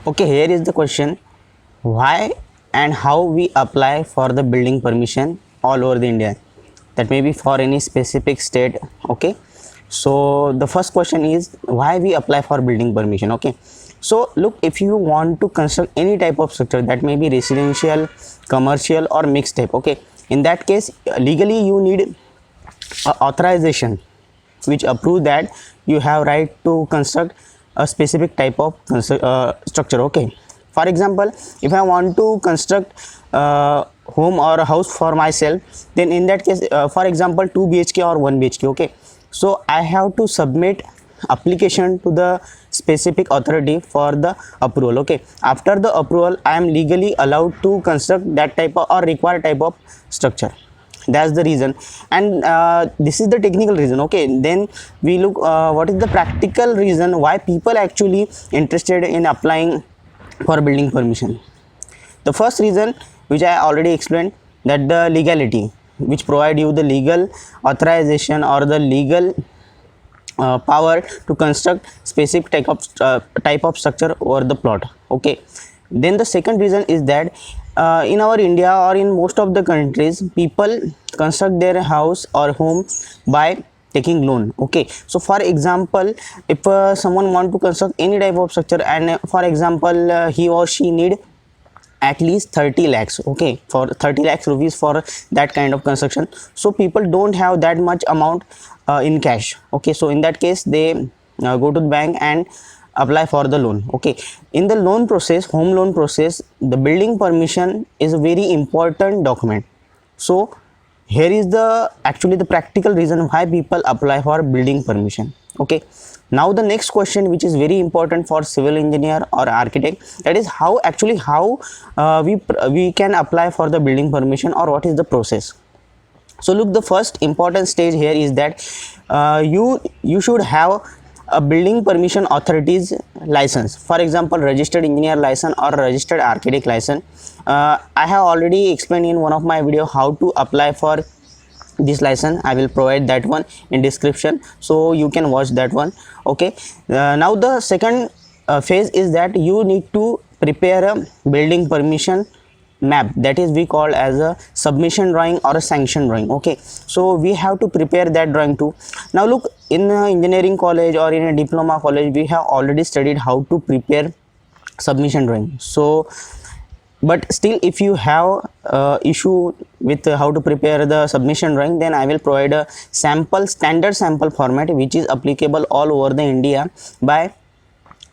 Okay, here is the question: why and how we apply for the building permission all over the India? That may be for any specific state. Okay, so the first question is why we apply for building permission. Okay, so look, if you want to construct any type of structure, that may be residential, commercial, or mixed type. Okay, in that case, legally you need authorization which approve that you have right to construct a specific type of structure. Okay, for example, if I want to construct home or a house for myself, then in that case, for example 2 bhk or 1 bhk. Okay, so I have to submit application to the specific authority for the approval. Okay, after the approval I am legally allowed to construct that type of or required type of structure. That's the reason, and this is the technical reason. Okay, then we look what is the practical reason why people actually interested in applying for building permission. The first reason, which I already explained, that the legality, which provide you the legal authorization or the legal power to construct specific type of structure over the plot. Okay, then the second reason is that in our India or in most of the countries, people construct their house or home by taking loan. Okay, so for example, if someone want to construct any type of structure, and for example he or she need at least 30 lakhs. Okay, for 30 lakhs rupees for that kind of construction, so people don't have that much amount in cash. Okay, so in that case they go to the bank and apply for the loan. Okay, in the loan process, home loan process, the building permission is a very important document. So here is the actually the practical reason why people apply for building permission. Okay, now the next question, which is very important for civil engineer or architect, that is how actually how we can apply for the building permission, or what is the process. So look, the first important stage here is that you should have a building permission authorities license. For example, registered engineer license or registered architect license. I have already explained in one of my video how to apply for this license. I will provide that one in description, so you can watch that one. Okay, now the second phase is that you need to prepare a building permission map, that is we call as a submission drawing or a sanction drawing. Okay, so we have to prepare that drawing too. Now look, in engineering college or in a diploma college, we have already studied how to prepare submission drawing. So but still, if you have issue with how to prepare the submission drawing, then I will provide a sample, standard sample format, which is applicable all over the India by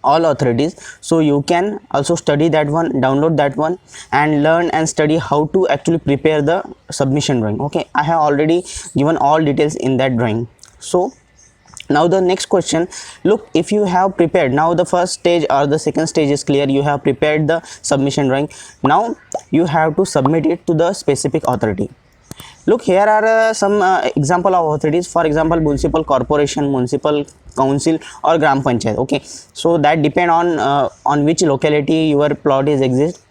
all authorities. So you can also study that one, download that one, and learn and study how to actually prepare the submission drawing. Okay, I have already given all details in that drawing. So now the next question, look, if you have prepared, now the first stage or the second stage is clear, you have prepared the submission drawing. Now you have to submit it to the specific authority. Look, here are some example of authorities. For example, municipal corporation, municipal council, or gram panchayat. Okay, so that depend on which locality your plot is exist.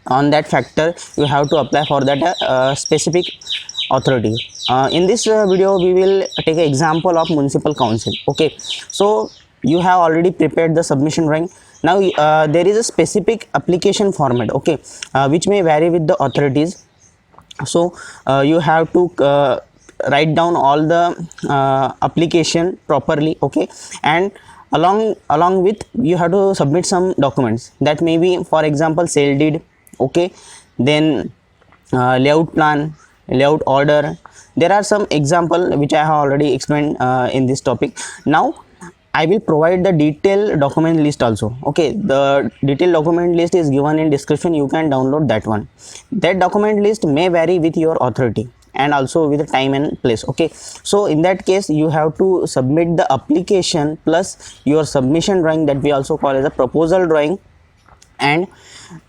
On that factor you have to apply for that specific authority. In this video we will take an example of municipal council. Okay, so you have already prepared the submission drawing. Now there is a specific application format. Okay, which may vary with the authorities. So you have to write down all the application properly. Okay, and along with you have to submit some documents, that may be for example sale deed. Okay, then layout plan, layout order. There are some example which I have already explained in this topic. Now I will provide the detailed document list also. Okay, the detailed document list is given in description, you can download that one. That document list may vary with your authority and also with the time and place. Okay, so in that case you have to submit the application plus your submission drawing, that we also call as a proposal drawing, and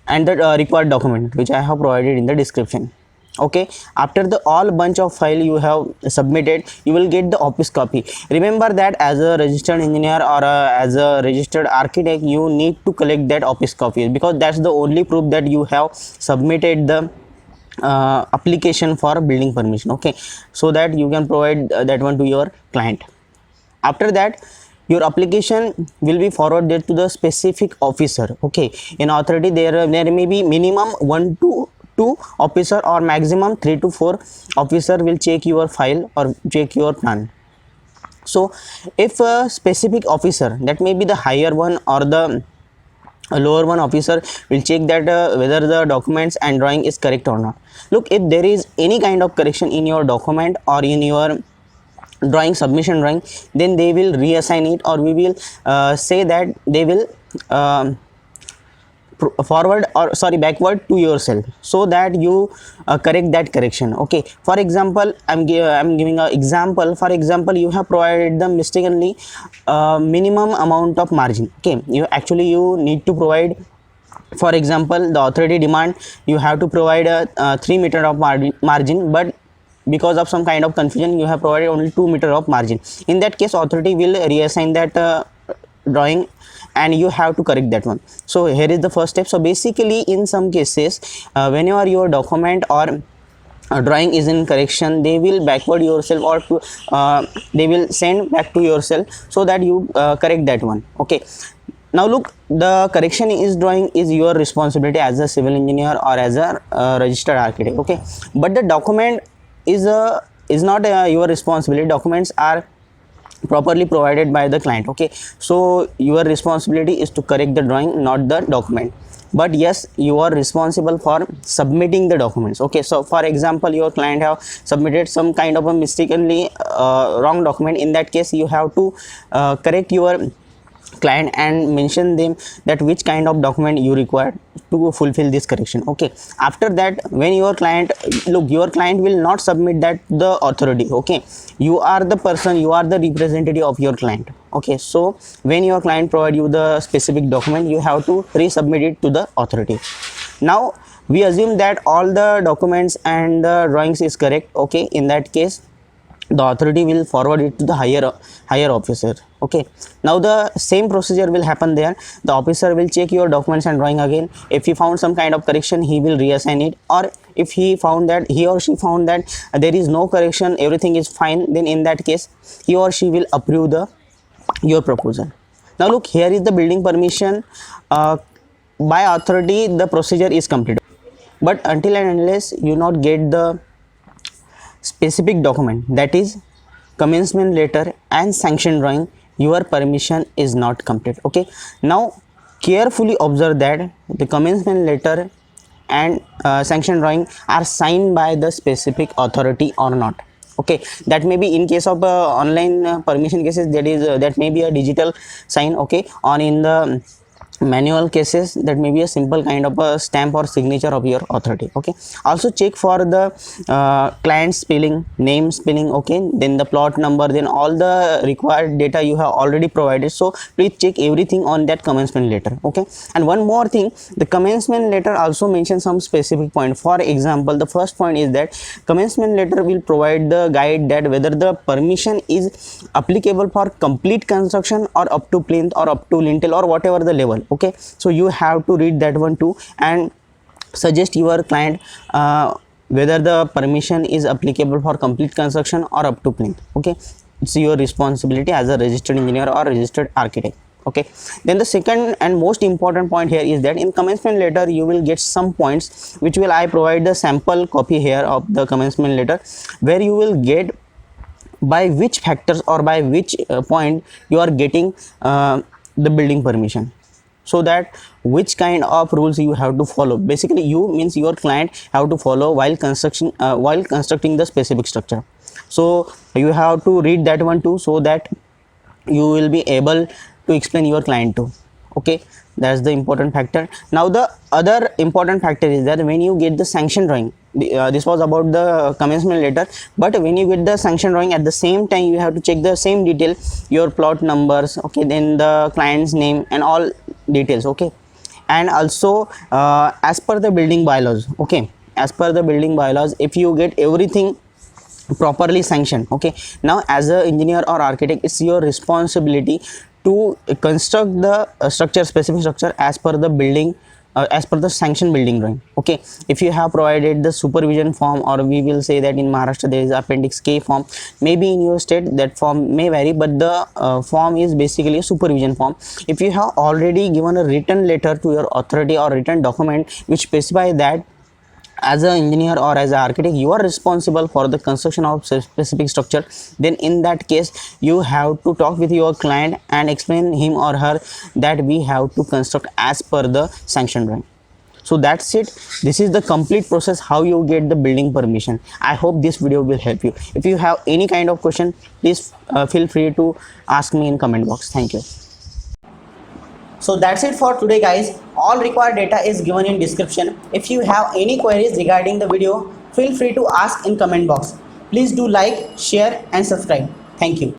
the required document which I have provided in the description. Okay, after the all bunch of file you have submitted, you will get the office copy. Remember that as a registered engineer or as a registered architect, you need to collect that office copy, because that's the only proof that you have submitted the application for building permission. Okay, so that you can provide that one to your client. After that your application will be forwarded to the specific officer. Okay, in authority there may be minimum 1 to 2 officer or maximum 3 to 4 officer will check your file or check your plan. So if a specific officer, that may be the higher one or the lower one officer, will check that whether the documents and drawing is correct or not. Look, if there is any kind of correction in your document or in your drawing, submission drawing, then they will reassign it, or we will say that they will forward or sorry backward to yourself, so that you correct that correction. Okay, for example, I'm giving an example. For example, you have provided the mistakenly minimum amount of margin. Okay, you need to provide, for example, the authority demand you have to provide a 3 meter of margin, but because of some kind of confusion you have provided only 2 meter of margin. In that case, authority will reassign that drawing and you have to correct that one. So here is the first step. So basically, in some cases, whenever your document or drawing is in correction, they will backward yourself, or they will send back to yourself, so that you correct that one. Okay, now look, the correction is drawing is your responsibility as a civil engineer or as a registered architect. Okay, but the document is not your responsibility. Documents are properly provided by the client. Okay, so your responsibility is to correct the drawing, not the document. But yes, you are responsible for submitting the documents. Okay, so for example, your client have submitted some kind of a mistakenly wrong document. In that case, you have to correct your client and mention them that which kind of document you require to fulfill this correction. Okay, after that, when your client, look, your client will not submit that the authority. Okay, you are the person, you are the representative of your client. Okay, so when your client provide you the specific document, you have to resubmit it to the authority. Now we assume that all the documents and the drawings is correct. Okay, in that case, the authority will forward it to the higher officer. Okay, now the same procedure will happen there. The officer will check your documents and drawing again. If he found some kind of correction, he will reassign it, or if he or she found that there is no correction, everything is fine, then in that case he or she will approve your proposal. Now look, here is the building permission by authority. The procedure is completed, but until and unless you not get the specific document, that is commencement letter and sanction drawing, your permission is not complete. Okay, now carefully observe that the commencement letter and sanction drawing are signed by the specific authority or not. Okay, that may be in case of online permission cases, that may be a digital sign. Okay, or in the manual cases, that may be a simple kind of a stamp or signature of your authority. Okay, also check for the client spelling, name spelling. Okay, then the plot number, then all the required data you have already provided. So please check everything on that commencement letter. Okay, and one more thing, the commencement letter also mentions some specific point. For example, the first point is that commencement letter will provide the guide that whether the permission is applicable for complete construction or up to plinth or up to lintel or whatever the level. Okay, so you have to read that one too and suggest your client whether the permission is applicable for complete construction or up to plinth. Okay, it's your responsibility as a registered engineer or registered architect. Okay, then the second and most important point here is that in commencement letter you will get some points, which will I provide the sample copy here of the commencement letter, where you will get by which factors or by which point you are getting the building permission, so that which kind of rules you have to follow. Basically, you means your client have to follow while constructing the specific structure. So you have to read that one too, so that you will be able to explain your client too. Okay, that's the important factor. Now the other important factor is that when you get the sanction drawing, this was about the commencement letter, but when you get the sanction drawing, at the same time you have to check the same detail, your plot numbers. Okay, then the client's name and all details. Okay, and also as per the building bylaws. Okay, as per the building bylaws, if you get everything properly sanctioned, okay, now as a engineer or architect, it's your responsibility to construct the structure, specific structure, as per the building as per the sanction building drawing. Okay, if you have provided the supervision form, or we will say that in Maharashtra there is appendix K form, maybe in your state that form may vary, but the form is basically a supervision form. If you have already given a written letter to your authority or written document which specify that as an engineer or as an architect you are responsible for the construction of specific structure, then in that case you have to talk with your client and explain him or her that we have to construct as per the sanction drawing. So that's it. This is the complete process how you get the building permission. I hope this video will help you. If you have any kind of question, please feel free to ask me in comment box. Thank you. So that's it for today, guys. All required data is given in description. If you have any queries regarding the video, feel free to ask in comment box. Please do like, share and subscribe. Thank you.